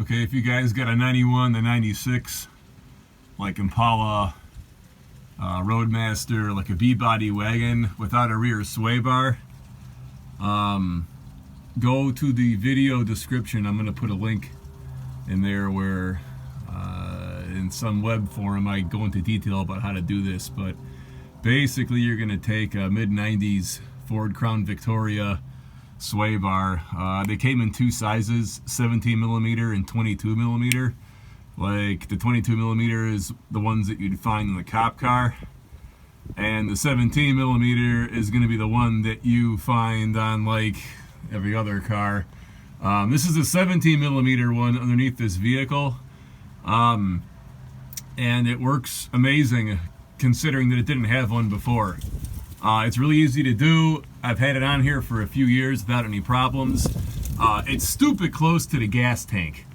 Okay, if you guys got a 91 to 96, like Impala, Roadmaster, like a B-body wagon without a rear sway bar, go to the video description. I'm going to put a link in there where in some web forum I go into detail about how to do this, but basically you're going to take a mid-90s Ford Crown Victoria sway bar. They came in two sizes, 17 millimeter and 22 millimeter. Like the 22 millimeter is the ones that you'd find in the cop car, and the 17 millimeter is going to be the one that you find on like every other car. This is a 17 millimeter one underneath this vehicle, and it works amazing considering that it didn't have one before. It's really easy to do. I've had it on here for a few years without any problems. It's stupid close to the gas tank.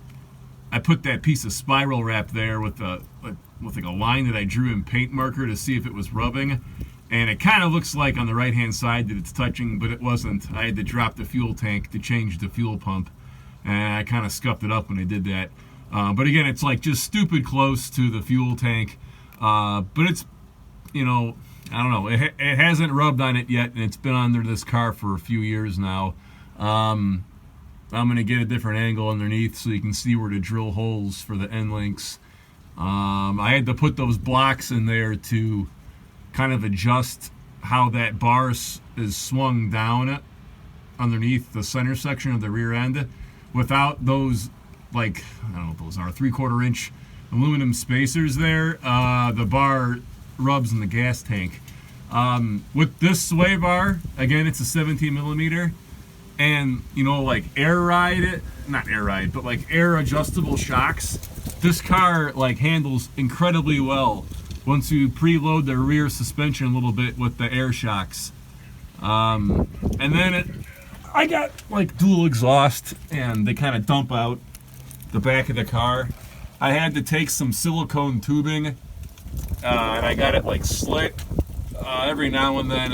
I put that piece of spiral wrap there with like a line that I drew in paint marker to see if it was rubbing, and it kind of looks like on the right hand side that it's touching, but it wasn't. I had to drop the fuel tank to change the fuel pump, and I kind of scuffed it up when I did that. But again, it's like just stupid close to the fuel tank, but it's, you know, I don't know, it hasn't rubbed on it yet, and it's been under this car for a few years now. I'm going to get a different angle underneath so you can see where to drill holes for the end links. I had to put those blocks in there to kind of adjust how that bar is swung down underneath the center section of the rear end. Without those, like, I don't know what those are, 3/4 inch aluminum spacers there, the bar rubs in the gas tank. With this sway bar, again, it's a 17 millimeter, and you know, like air adjustable shocks, this car like handles incredibly well once you preload the rear suspension a little bit with the air shocks. And then I got like dual exhaust, and they kind of dump out the back of the car. I had to take some silicone tubing, and I got it like slit. Every now and then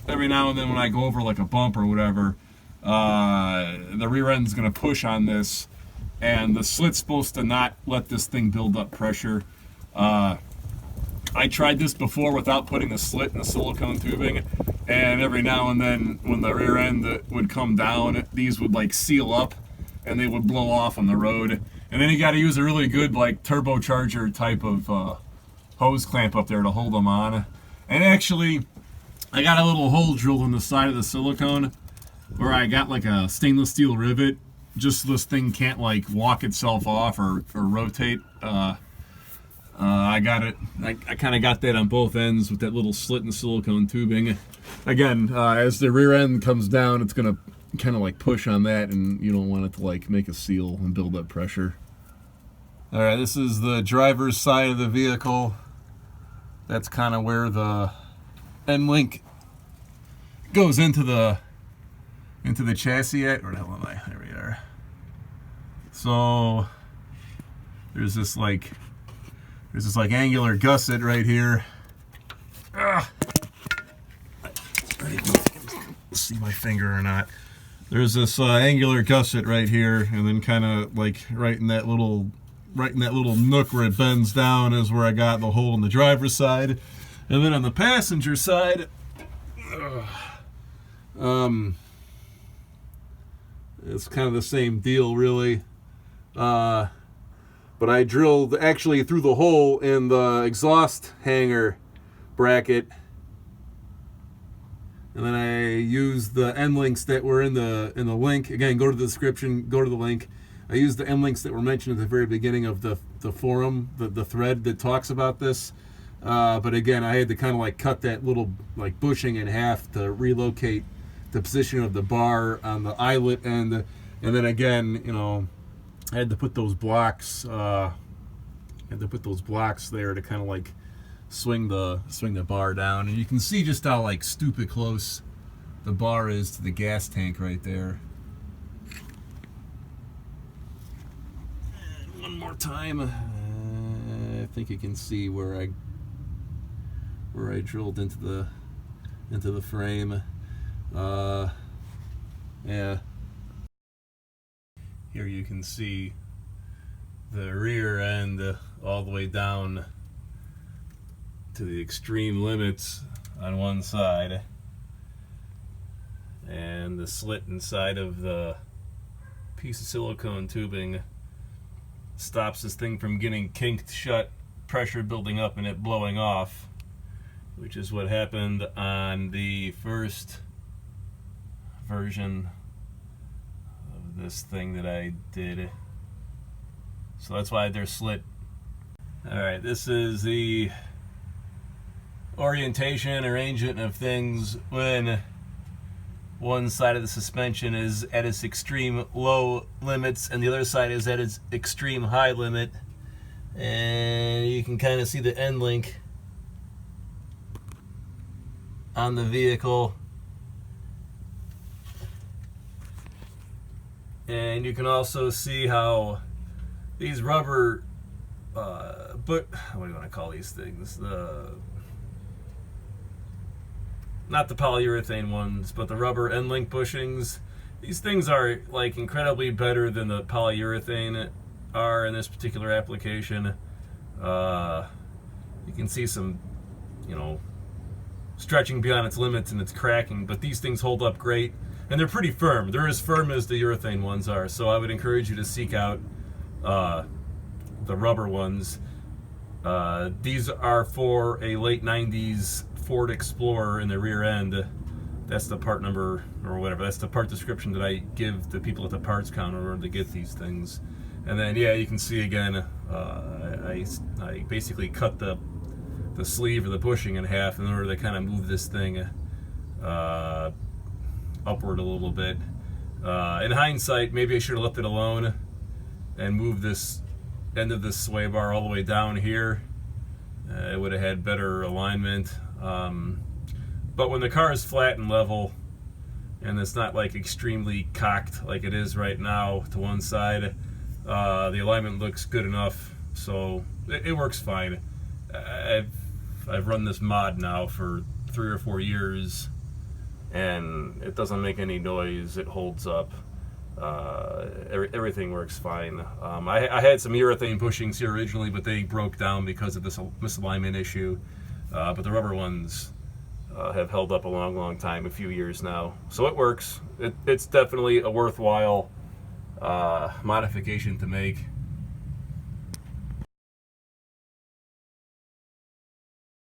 when I go over like a bump or whatever, the rear end's gonna push on this, and the slit's supposed to not let this thing build up pressure. I tried this before without putting a slit in the silicone tubing, and every now and then when the rear end would come down, these would like seal up and they would blow off on the road. And then you got to use a really good like turbocharger type of hose clamp up there to hold them on. And actually, I got a little hole drilled in the side of the silicone where I got like a stainless steel rivet, just so this thing can't like walk itself off or rotate. I got it. I kind of got that on both ends with that little slit in the silicone tubing. Again, as the rear end comes down, it's gonna kind of like push on that, and you don't want it to like make a seal and build up pressure. All right, this is the driver's side of the vehicle. That's kind of where the end link goes into the chassis at. Where the hell am I? There we are. So there's this like angular gusset right here. I don't know if you can see my finger or not. There's this angular gusset right here, and then kind of like right in that little nook where it bends down is where I got the hole in the driver's side. And then on the passenger side, it's kind of the same deal really. But I drilled actually through the hole in the exhaust hanger bracket, and then I used the end links that were in the link. Again, go to the description, go to the link. I used the end links that were mentioned at the very beginning of the forum, the thread that talks about this. But again, I had to kind of like cut that little like bushing in half to relocate the position of the bar on the eyelet end, and then again, you know, I had to put those blocks. There to kind of like swing the bar down, and you can see just how like stupid close the bar is to the gas tank right there. And one more time, I think you can see where I drilled into the frame. Yeah. Here you can see the rear end all the way down to the extreme limits on one side, and the slit inside of the piece of silicone tubing stops this thing from getting kinked shut, pressure building up and it blowing off, which is what happened on the first version of this thing that I did. So that's why they're slit. Alright, this is the orientation, arrangement of things when one side of the suspension is at its extreme low limits and the other side is at its extreme high limit. And you can kind of see the end link on the vehicle. And you can also see how these rubber, what do you want to call these things? Not the polyurethane ones, but the rubber end link bushings. These things are like incredibly better than the polyurethane are in this particular application. You can see some, stretching beyond its limits and it's cracking, but these things hold up great and they're pretty firm. They're as firm as the urethane ones are, so I would encourage you to seek out the rubber ones. These are for a late 90s Ford Explorer in the rear end. That's the part number or whatever. That's the part description that I give the people at the parts counter in order to get these things. And then yeah, you can see again, I basically cut the sleeve or the bushing in half in order to kind of move this thing upward a little bit. In hindsight, maybe I should have left it alone and moved this end of this sway bar all the way down here. It would have had better alignment. But when the car is flat and level and it's not like extremely cocked like it is right now to one side, the alignment looks good enough, so it works fine. I've run this mod now for 3 or 4 years and it doesn't make any noise. It holds up. Everything works fine. I had some urethane bushings here originally, but they broke down because of this misalignment issue. But the rubber ones have held up a long time, a few years now. So it works. It's definitely a worthwhile modification to make.